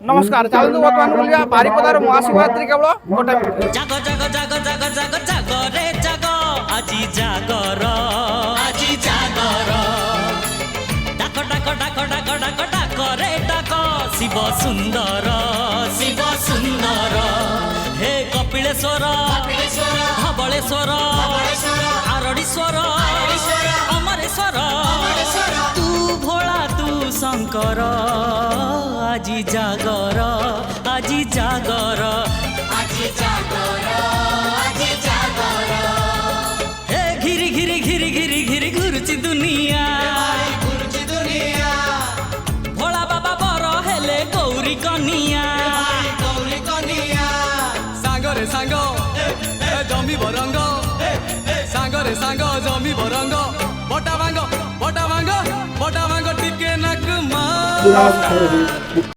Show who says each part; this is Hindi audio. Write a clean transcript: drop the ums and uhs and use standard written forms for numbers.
Speaker 1: नमस्कार चलतु बर्तमान बोलिया बारिपदार महाशिवरात्रि केवल गोटे
Speaker 2: जाग जाग जाग जाग जाग जाग रे जाग আজি जागर আজি जागर डाक डाक डाक डाक डाक डाक रे डाक शिव सुंदर हे कपिलेश्वर धवलेश्वर आरडीश्वर अमरेश्वर तू भोला तू शंकर আজি जागर আজি जागर हे घिरी घिरी घिरी घिरी घिरी घुरुची दुनिया भोला बाबा बर हेले गौरी कनिया
Speaker 3: सांगरे सांग जमी बरंग सांगरे सांग जमी बरंग बटा भांग टिके नक मा।